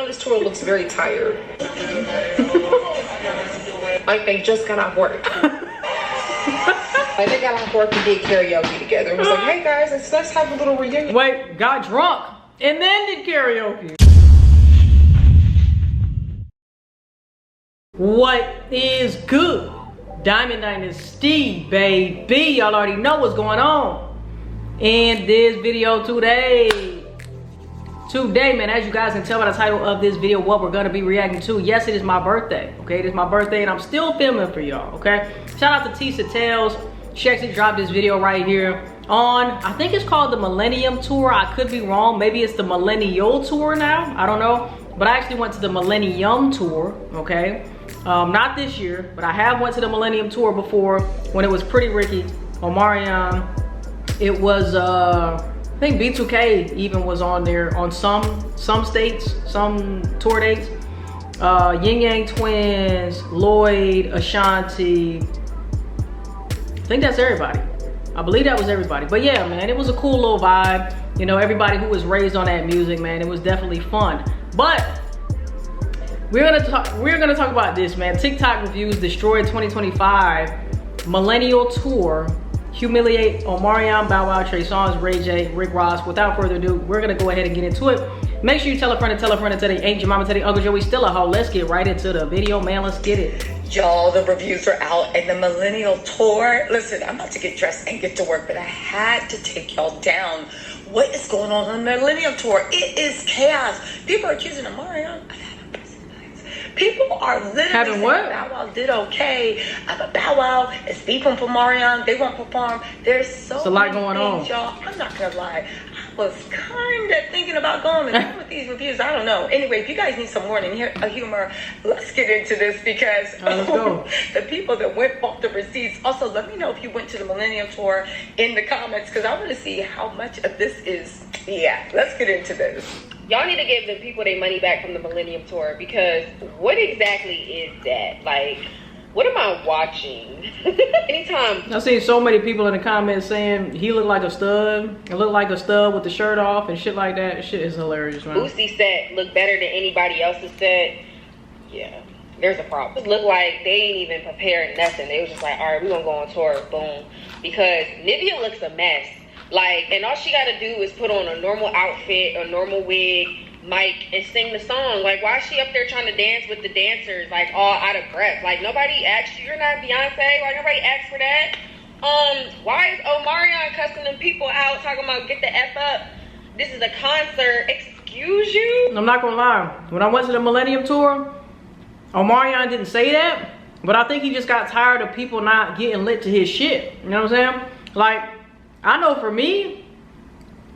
on this tour looks very tired. Like they just got off work. Like they got off work and did karaoke together. It was like, hey guys, let's have a little reunion. Wait, got drunk and then did karaoke. What is good? Diamond Dynasty, baby. Y'all already know what's going on in this video today. Man, as you guys can tell by the title of this video, what we're gonna be reacting to. Yes, it is my birthday. Okay, it is my birthday, and I'm still filming for y'all. Okay, shout out to Tisa Tales. She actually dropped this video right here on, I think it's called the Millennium Tour. I could be wrong. Maybe it's the Millennial Tour now. I don't know. But I actually went to the Millennium Tour. Okay, not this year, but I have went to the Millennium Tour before when it was Pretty Ricky, Omarion. It was I think B2K even was on there on some states, some tour dates. Yin Yang Twins, Lloyd, Ashanti. I think that's everybody. I believe that was everybody. But yeah, man, it was a cool little vibe. You know, everybody who was raised on that music, man, it was definitely fun. But we're gonna talk about this, man. TikTok reviews destroyed 2025 Millennium Tour. Humiliate Omarion, Bow Wow, Trey Songz, Ray J, Rick Ross. Without further ado, we're gonna go ahead and get into it. Make sure you tell a friend and tell a friend and tell the ain't your mama, tell the Uncle Joey still a hoe. Let's get right into the video, man. Let's get it. Y'all, the reviews are out and the Millennial Tour. Listen, I'm about to get dressed and get to work, but I had to take y'all down. What is going on the Millennium Tour? It is chaos. People are accusing Omarion of having prison nights. People are literally having what? Bow Wow did okay, but Bow Wow is speaking for Omarion. They won't perform. There's so a lot going on, y'all. I'm not gonna lie. I was kind of thinking about going with these reviews. I don't know. Anyway, if you guys need some warning humor, let's get into this because let's go. The people that went bought the receipts. Also, let me know if you went to the Millennium Tour in the comments because I want to see how much of this is. Yeah, let's get into this. Y'all need to give the people their money back from the Millennium Tour because what exactly is that? Like, what am I watching? Anytime. I've seen so many people in the comments saying he looked like a stud. It looked like a stud with the shirt off and shit like that. Shit is hilarious, man. Boosie set looked better than anybody else's set. Yeah, there's a problem. It looked like they ain't even prepared nothing. They was just like, all right, we're gonna go on tour, boom. Because Nivea looks a mess. Like, and all she gotta do is put on a normal outfit, a normal wig, mic, and sing the song. Like, why is she up there trying to dance with the dancers, like, all out of breath? Like, nobody asked you. You're not Beyonce. Like, nobody asked for that. Why is Omarion cussing them people out, talking about get the F up? This is a concert. Excuse you? I'm not gonna lie. When I went to the Millennium Tour, Omarion didn't say that, but I think he just got tired of people not getting lit to his shit. You know what I'm saying? Like, I know for me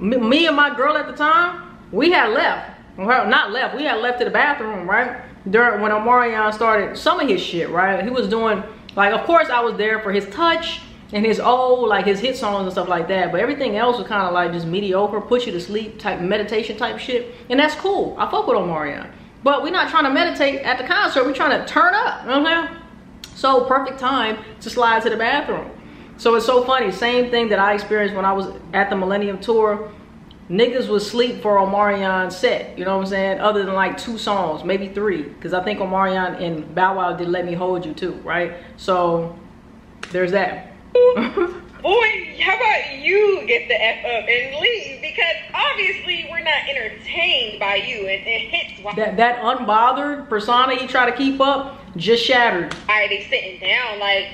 and my girl at the time, we had left. Well, not left, we had left to the bathroom, right? During when Omarion started some of his shit, right? He was doing, like, of course I was there for his touch and his old, like his hit songs and stuff like that, but everything else was kind of like just mediocre, put you to sleep type meditation type shit. And that's cool. I fuck with Omarion. But we're not trying to meditate at the concert, we're trying to turn up, you know what I'm saying? So perfect time to slide to the bathroom. So it's so funny, same thing that I experienced when I was at the Millennium Tour. Niggas would sleep for Omarion's set, you know what I'm saying? Other than like 2 songs, maybe 3. Because I think Omarion and Bow Wow did Let Me Hold You too, right? So, there's that. Boy, how about you get the F up and leave? Because obviously we're not entertained by you. And it hits. That unbothered persona you try to keep up just shattered. Alright, they sitting down like...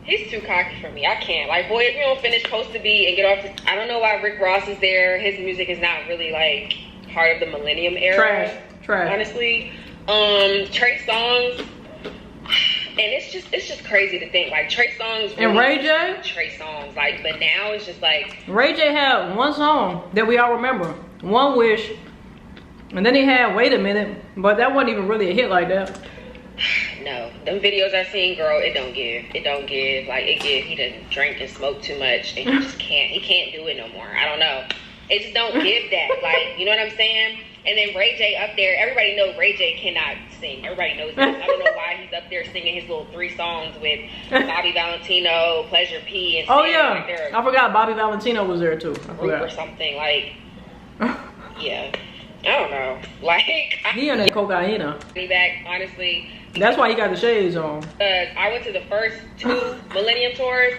He's too cocky for me. I can't. Like, boy, if you don't finish Supposed to Be and get off this... I don't know why Rick Ross is there. His music is not really, like, part of the Millennium era. Trash. Honestly. Trey Songz. And it's just crazy to think. Like, Trey Songz... Really, and Ray J? Trey Songz. Like, but now it's just like... Ray J had one song that we all remember. One Wish. And then he had Wait a Minute. But that wasn't even really a hit like that. No, them videos I seen, girl, it don't give. It don't give. Like, it give. He done drink and smoke too much, and he can't do it no more. I don't know. It just don't give that. Like, you know what I'm saying? And then Ray J up there, everybody knows Ray J cannot sing. Everybody knows that. I don't know why he's up there singing his little 3 songs with Bobby Valentino, Pleasure P, and oh yeah, like I forgot Bobby Valentino was there too. I forgot. Or something like, yeah. I don't know. Like, He on that cocaine. me back, honestly. That's why he got the shades on. I went to the first 2 Millennium Tours.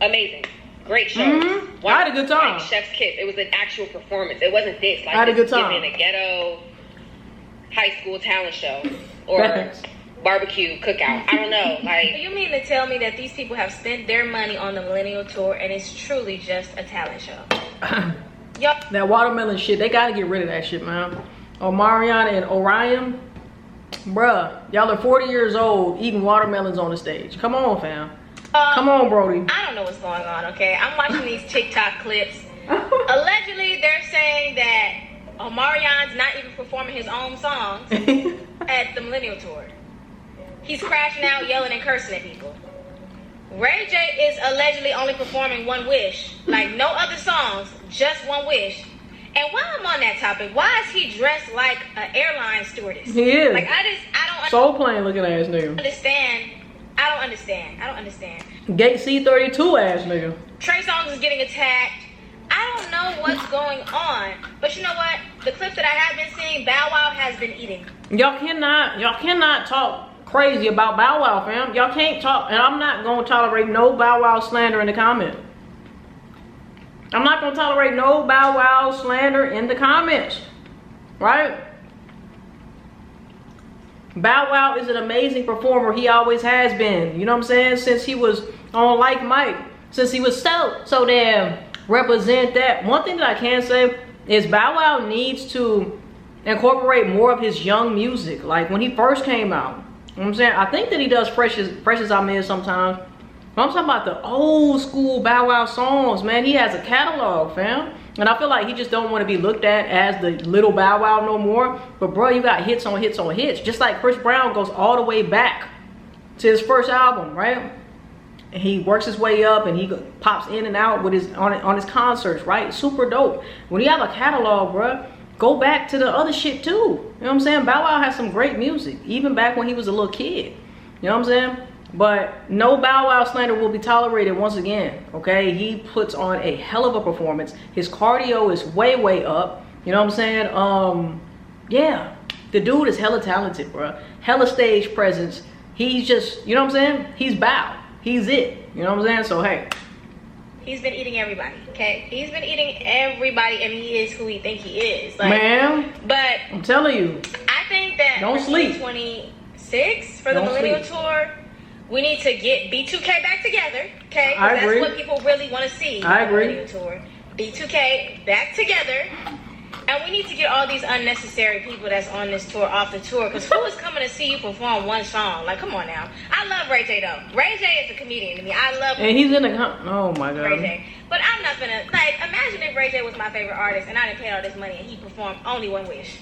Amazing. Great show. I had a good time. Like Chef's Kiss. It was an actual performance. It wasn't this. Like, I had a good time. Giving a ghetto high school talent show. Or barbecue cookout. I don't know. Like, You mean to tell me that these people have spent their money on the Millennium Tour and it's truly just a talent show? Yup. That watermelon shit, they gotta get rid of that shit, man. Omarion and Orion, bruh, y'all are 40 years old eating watermelons on the stage. Come on, fam. Come on, Brody. I don't know what's going on, okay? I'm watching these TikTok clips. Allegedly, they're saying that Omarion's not even performing his own songs at the Millennium Tour. He's crashing out, yelling, and cursing at people. Ray J is allegedly only performing One Wish. Like, no other songs, just One Wish. And while I'm on that topic, why is he dressed like an airline stewardess? He is. Like, I don't Soul plane looking ass nigga. understand. I don't understand. Gate C32 ass nigga. Trey Songz is getting attacked. I don't know what's going on. But you know what? The clips that I have been seeing, Bow Wow has been eating. Y'all cannot talk crazy about Bow Wow, fam. Y'all can't talk, and I'm not gonna tolerate no Bow Wow slander in the comment. I'm not gonna tolerate no Bow Wow slander in the comments, right? Bow Wow is an amazing performer. He always has been. You know what I'm saying? Since he was on Like Mike, since he was so damn represent that. One thing that I can say is Bow Wow needs to incorporate more of his young music. Like when he first came out. You know what I'm saying? I think that he does fresh as I'm in sometimes. But I'm talking about the old school Bow Wow songs, man. He has a catalog, fam. And I feel like he just don't want to be looked at as the little Bow Wow no more. But bro, you got hits on hits on hits. Just like Chris Brown goes all the way back to his first album, right? And he works his way up and he pops in and out with his on his concerts, right? Super dope. When you have a catalog, bro, go back to the other shit too. You know what I'm saying? Bow Wow has some great music, even back when he was a little kid. You know what I'm saying? But no Bow Wow slander will be tolerated once again, okay? He puts on a hell of a performance. His cardio is way, way up. You know what I'm saying? Yeah, the dude is hella talented, bro. Hella stage presence. He's just, you know what I'm saying? He's Bow. He's it. You know what I'm saying? So, hey. He's been eating everybody, okay? He's been eating everybody, and he is who he think he is. Like, man, but I'm telling you. I think that don't sleep. 2026 for the Millennium Tour, we need to get B2K back together, okay? I agree. That's what people really want to see. I agree. Millennium Tour. B2K back together. And we need to get all these unnecessary people that's on this tour off the tour. Because who is coming to see you perform one song? Like, come on now. I love Ray J, though. Ray J is a comedian to me. I love him. And he's in the... Oh, my God. Ray J. But I'm not gonna... Like, imagine if Ray J was my favorite artist and I didn't pay all this money and he performed only One Wish.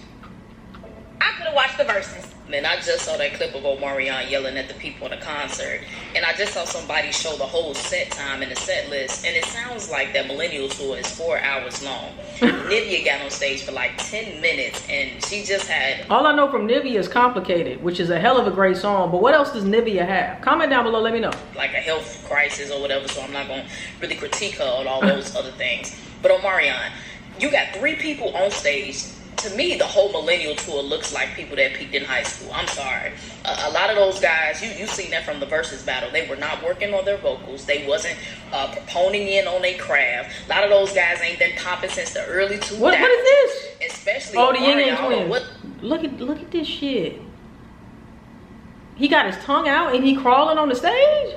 I could have watched the verses. Man, I just saw that clip of Omarion yelling at the people in the concert. And I just saw somebody show the whole set time and the set list. And it sounds like that Millennial Tour is 4 hours long. Nivea got on stage for like 10 minutes and she just had... All I know from Nivea is Complicated, which is a hell of a great song. But what else does Nivea have? Comment down below, let me know. Like a health crisis or whatever, so I'm not going to really critique her on all those other things. But Omarion, you got 3 people on stage. To me, the whole Millennial Tour looks like people that peaked in high school. I'm sorry. A lot of those guys, you seen that from the Versus battle. They were not working on their vocals. They wasn't proponing in on their craft. A lot of those guys ain't been popping since the early 2000s. What is this? Especially the Yin Yang Twins. Look at this shit. He got his tongue out and he crawling on the stage?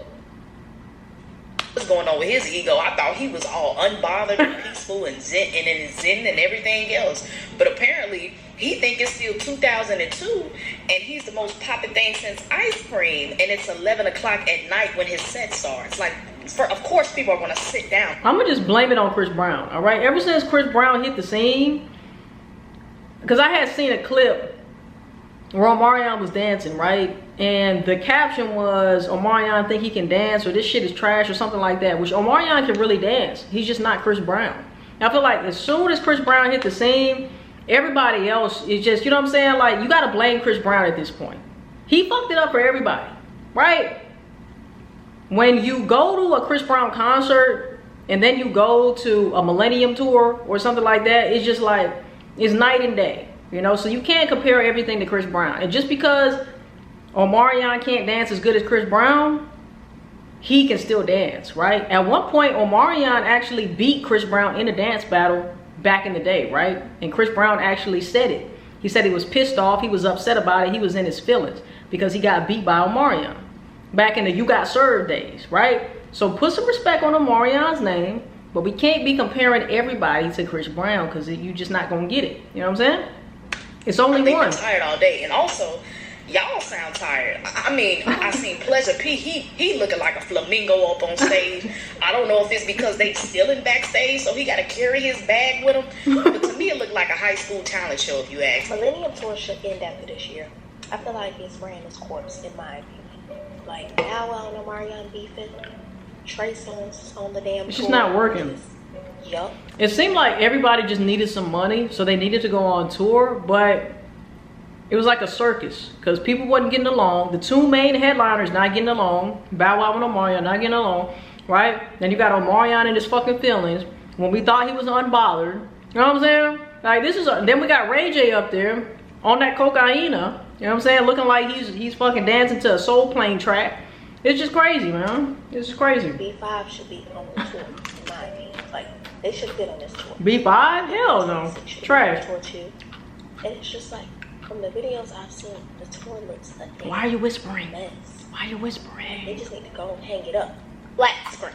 What's going on with his ego? I thought he was all unbothered and peaceful and zen and everything else. But apparently, he think it's still 2002 and he's the most popping thing since Ice Cream. And it's 11 o'clock at night when his set starts. Like, of course, people are going to sit down. I'm going to just blame it on Chris Brown, all right? Ever since Chris Brown hit the scene, because I had seen a clip where Omarion was dancing, right? And the caption was, Omarion think he can dance, or this shit is trash, or something like that, which Omarion can really dance. He's just not Chris Brown. I feel like as soon as Chris Brown hit the scene, everybody else is just, you know what I'm saying? Like, you got to blame Chris Brown at this point. He fucked it up for everybody, right? When you go to a Chris Brown concert, and then you go to a Millennium Tour, or something like that, it's just like, is night and day, you know. So you can't compare everything to Chris Brown. And just because Omarion can't dance as good as Chris Brown, he can still dance, right? At one point, Omarion actually beat Chris Brown in a dance battle back in the day, right? And Chris Brown actually said it. He said he was pissed off, he was upset about it, he was in his feelings because he got beat by Omarion back in the You Got Served days, right? So put some respect on Omarion's name, but we can't be comparing everybody to Chris Brown because you're just not gonna get it. You know what I'm saying? It's only one. I'm tired all day, and also, y'all sound tired. I mean, I seen Pleasure P. He looking like a flamingo up on stage. I don't know if it's because they stealing backstage, so he got to carry his bag with him. But to me, it looked like a high school talent show, if you ask me. Millennium Tour should end after this year. I feel like it's ran its course, in my opinion. Like, Bow Wow and Omarion beefing, Trey Songz on the damn It's tour. just not working. Yup. It seemed like everybody just needed some money, so they needed to go on tour, but it was like a circus because people wasn't getting along. The two main headliners not getting along. Bow Wow and Omarion not getting along, right? Then you got Omarion in his fucking feelings when we thought he was unbothered. You know what I'm saying? Like this is then we got Ray J up there on that cocaina. You know what I'm saying? Looking like he's fucking dancing to a Soul Plane track. It's just crazy, man. It's just crazy. B5 should be on the tour, in my opinion. Like, they should have been on this tour. B5? Hell no. Trash. Tour too. And it's just like, from the videos I've seen, the tour looks a damn Why are you whispering? mess. Why are you whispering? They just need to go and hang it up. Black screen.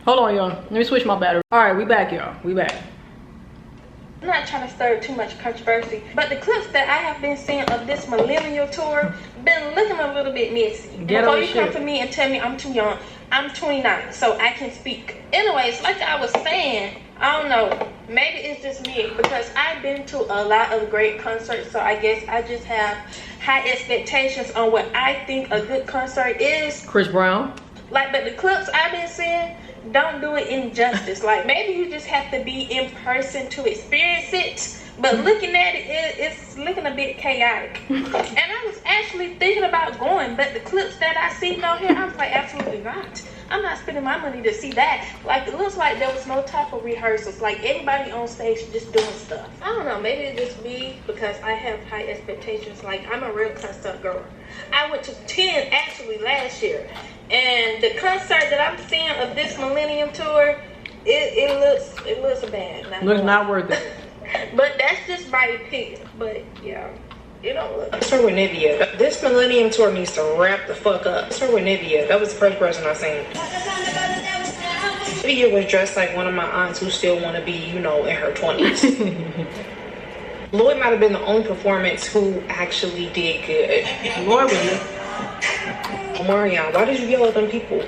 Hold on, y'all. Let me switch my battery. All right, we back, y'all. We back. I'm not trying to stir too much controversy, but the clips that I have been seeing of this Millennium Tour been looking a little bit messy. Before you come to me and tell me I'm too young, I'm 29, so I can speak. Anyways, like I was saying, I don't know, maybe it's just me because I've been to a lot of great concerts, so I guess I just have high expectations on what I think a good concert is. Chris Brown. Like, but the clips I've been seeing don't do it injustice. Like, maybe you just have to be in person to experience it. But looking at it, it's looking a bit chaotic. And I was actually thinking about going, but the clips that I see on here, I was like, absolutely not. I'm not spending my money to see that. Like, it looks like there was no type of rehearsals. Like, everybody on stage just doing stuff. I don't know, maybe it's just me because I have high expectations. Like, I'm a real concert girl. I went to 10 actually last year. And the concert that I'm seeing of this Millennium Tour, it looks bad. Looks not worth it. But that's just my opinion. But yeah, it don't look. Let's start with Nivea. This Millennium Tour needs to wrap the fuck up. Let's start with Nivea. That was the first person I seen. Nivea was dressed like one of my aunts who still want to be, you know, in her 20s. Lloyd might have been the only performance who actually did good. Lloyd was. Omarion, why did you yell at them people?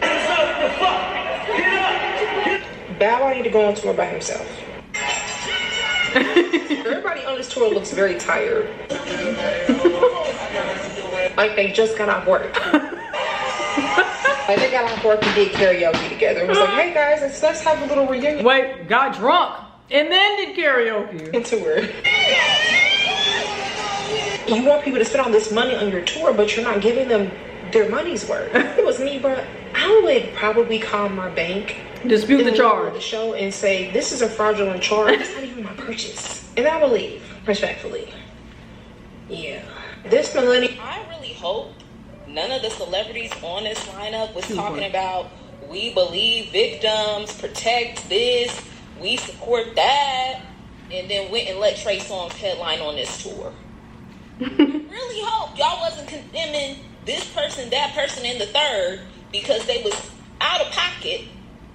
Bow Wow need to go on tour by himself. Everybody on this tour looks very tired. Like they just got off work. Like they got off work and did karaoke together. It was like, hey guys, let's have a little reunion. Wait, got drunk and then did karaoke. Tour. You want people to spend all this money on your tour, but you're not giving them their money's worth. If it was me, bro, I would probably call my bank, Dispute the charge. The show and say this is a fraudulent charge. It's not even my purchase, and I will leave respectfully. Yeah, this Millennium. I really hope none of the celebrities on this lineup was talking about we believe victims, protect this, we support that, and then went and let Trey Songz headline on this tour. Really hope y'all wasn't condemning this person, that person, and the third because they was out of pocket,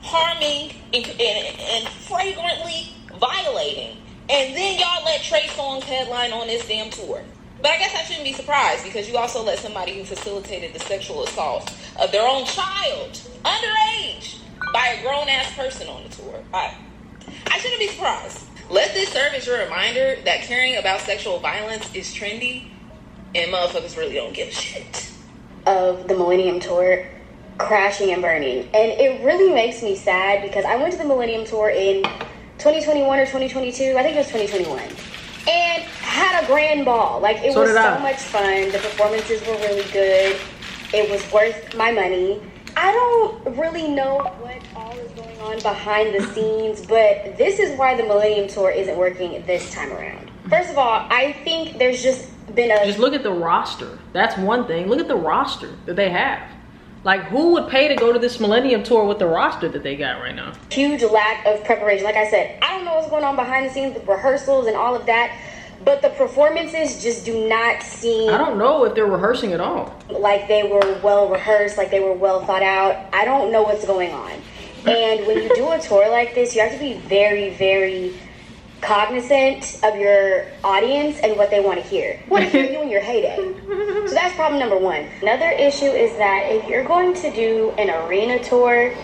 harming and flagrantly violating. And then y'all let Trey Songz headline on this damn tour. But I guess I shouldn't be surprised because you also let somebody who facilitated the sexual assault of their own child, underage, by a grown-ass person on the tour. I shouldn't be surprised. Let this serve as your reminder that caring about sexual violence is trendy and motherfuckers really don't give a shit. Of the Millennium Tour crashing and burning, and it really makes me sad because I went to the Millennium Tour in 2021 or 2022. I think it was 2021, and had a grand ball. Like it was so much fun. The performances were really good. It was worth my money. I I don't really know what all is going on behind the scenes, but this is why the Millennium Tour isn't working this time around. First of all, I think there's just been a... Just look at the roster. That's one thing. Look at the roster that they have. Like, who would pay to go to this Millennium Tour with the roster that they got right now? Huge lack of preparation. Like I said, I don't know what's going on behind the scenes with rehearsals and all of that, but the performances just do not seem... I don't know if they're rehearsing at all. Like they were well rehearsed, like they were well thought out. I don't know what's going on. And when you do a tour like this, you have to be very, very cognizant of your audience and what they want to hear. Want to hear you in your heyday. So that's problem number one. Another issue is that if you're going to do an arena tour,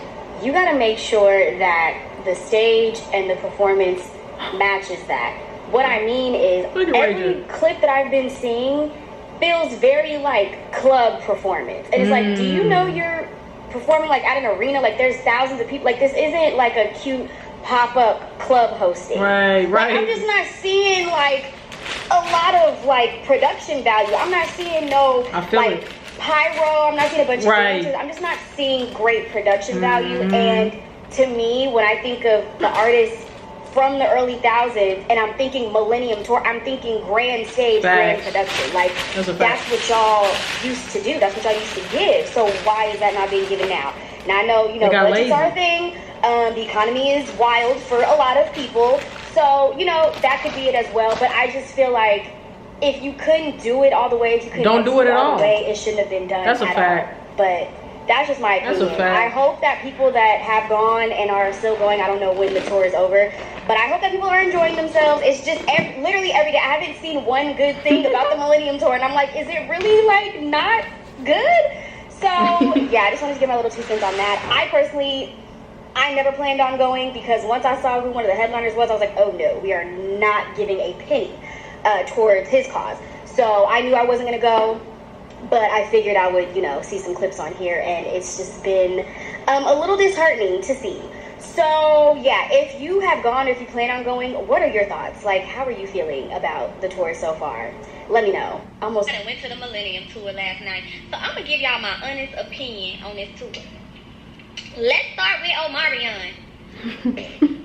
you got to make sure that the stage and the performance matches that. What I mean is, every clip that I've been seeing feels very like club performance. And it's like, do you know you're performing like at an arena? Like there's thousands of people. Like this isn't like a cute pop-up club hosting. Right. Like, I'm just not seeing like a lot of like production value. I'm not seeing no like pyro. I'm not seeing a bunch of dancers. I'm just not seeing great production value. And to me, when I think of the artists from the early thousands, and I'm thinking Millennium Tour, I'm thinking grand stage, grand production. Like, that's what y'all used to do. That's what y'all used to give. So why is that not being given now? Now I know, you know, budgets are a thing. The economy is wild for a lot of people. So, you know, that could be it as well. But I just feel like if you couldn't do it all the way, if you couldn't do it all the way, it shouldn't have been done at all. But that's just my opinion. I hope that people that have gone and are still going, I don't know when the tour is over, but I hope that people are enjoying themselves. It's just literally every day. I haven't seen one good thing about the Millennium Tour, and I'm like, is it really like not good? So yeah, I just wanted to give my little 2 cents on that. I never planned on going because once I saw who one of the headliners was, I was like, oh no, we are not giving a penny towards his cause. So I knew I wasn't gonna go. But I figured I would, you know, see some clips on here, and it's just been a little disheartening to see. So, yeah, if you have gone, if you plan on going, what are your thoughts? Like, how are you feeling about the tour so far? Let me know. I went to the Millennium Tour last night, so I'm going to give y'all my honest opinion on this tour. Let's start with Omarion.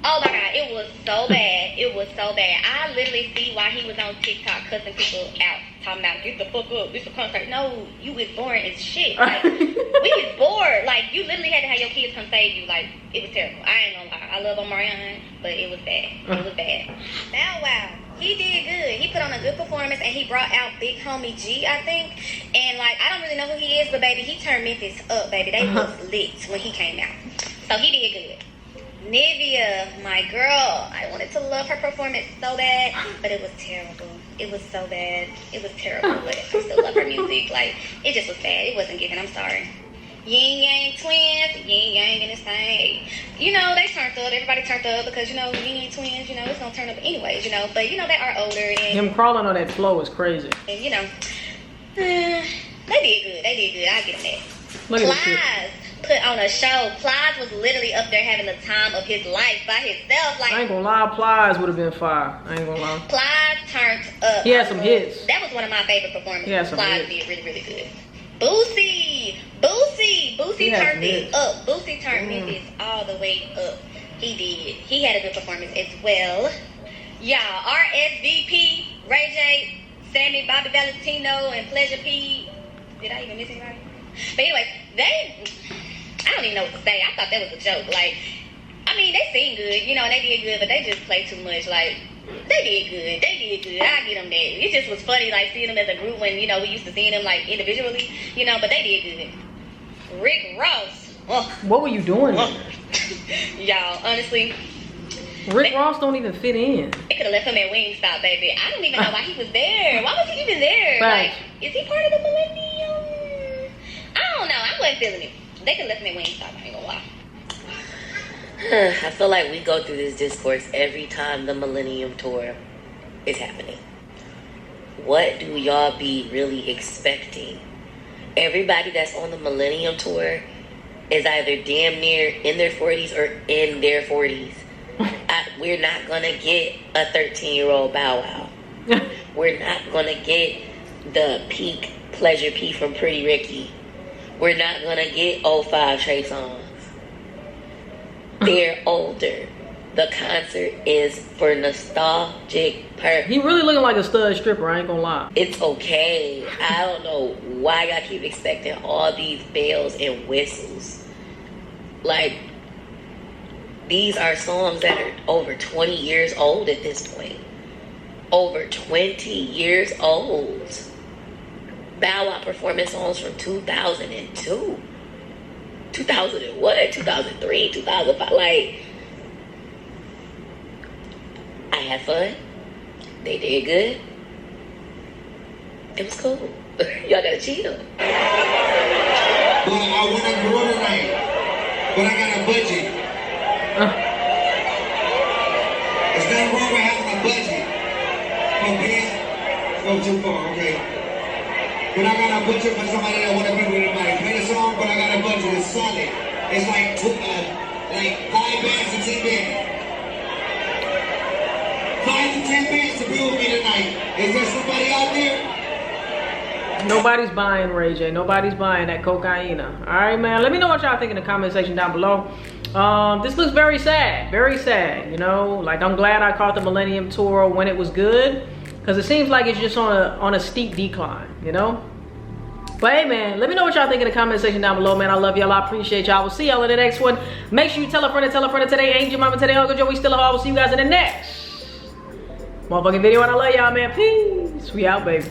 Oh my god, it was so bad. It was so bad. I literally see why he was on TikTok cussing people out, talking about get the fuck up, this a concert. No, you was boring as shit. Like, we was bored. Like, you literally had to have your kids come save you. Like, it was terrible. I ain't gonna lie. I love Omarion, but it was bad. It was bad. Bow Wow, he did good. He put on a good performance, and he brought out Big Homie G, I think. And like, I don't really know who he is, but baby, he turned Memphis up, baby. They was lit when he came out. So he did good. Nivea, my girl, I wanted to love her performance so bad, but it was terrible. It was so bad. It was terrible, but I still love her music. Like, it just was bad. It wasn't giving. I'm sorry. Yin Yang Twins, Yin Yang in this thing. You know, they turned up. Everybody turned up because, you know, Yin Yang Twins, you know, it's going to turn up anyways, you know. But, you know, they are older. And him crawling on that flow is crazy. And, you know, they did good. They did good. I'll give them that. Look at this shit. Put on a show. Plies was literally up there having the time of his life by himself. Like, I ain't gonna lie, Plies would have been fire. I ain't gonna lie. Plies turned up. He had some hits. That was one of my favorite performances. Yeah, Plies did really, really good. Boosie turned it up. Boosie turned Memphis all the way up. He did. He had a good performance as well. Y'all, RSVP, Ray J, Sammy, Bobby Valentino, and Pleasure P. Did I even miss anybody? But anyway, I don't even know what to say. I thought that was a joke. Like, I mean, they sing good, you know, and they did good, but they just play too much. Like, they did good. I get them that. It just was funny, like, seeing them as a group when, you know, we used to seeing them, like, individually, you know, but they did good. Rick Ross. What were you doing? Y'all, honestly. Rick Ross don't even fit in. They could have left him at Wingstop, baby. I don't even know why he was there. Why was he even there? Right. Like, is he part of the Millennium? I don't know. I wasn't feeling it. They could have left me at Wingstop. I ain't gonna lie. I feel like we go through this discourse every time the Millennium Tour is happening. What do y'all be really expecting? Everybody that's on the Millennium Tour is either damn near in their 40s or in their 40s. We're not gonna get a 13-year-old Bow Wow. We're not gonna get the peak Pleasure P from Pretty Ricky. We're not gonna get 05 Trey Songz. They're older. The concert is for nostalgic purpose. He really looking like a stud stripper, I ain't gonna lie. It's okay. I don't know why y'all keep expecting all these bells and whistles. Like, these are songs that are over 20 years old at this point. Over 20 years old. Bow Wow performing songs from 2002. 2001, 2003, 2005. Like, I had fun. They did good. It was cool. Y'all gotta chill. But I want to grow tonight. But I got a budget. It's not wrong with having a budget. Okay? Go too far, okay? But I got a budget for somebody that want to be with somebody. Play the song, but I got a budget. It's solid. It's like 5 bands to 10 bands. 5 to 10 bands to be with me tonight. Is there somebody out there? Nobody's buying Ray J. Nobody's buying that cocaine. All right, man. Let me know what y'all think in the comment section down below. This looks very sad. Very sad, you know? Like, I'm glad I caught the Millennium Tour when it was good, because it seems like it's just on a steep decline, you know? But hey, man, let me know what y'all think in the comment section down below, man. I love y'all. I appreciate y'all. We'll see y'all in the next one. Make sure you tell a friend today. Ain't your mama today, Uncle Joe. We still a We'll see you guys in the next motherfucking video. And I love y'all, man. Peace. We out, baby.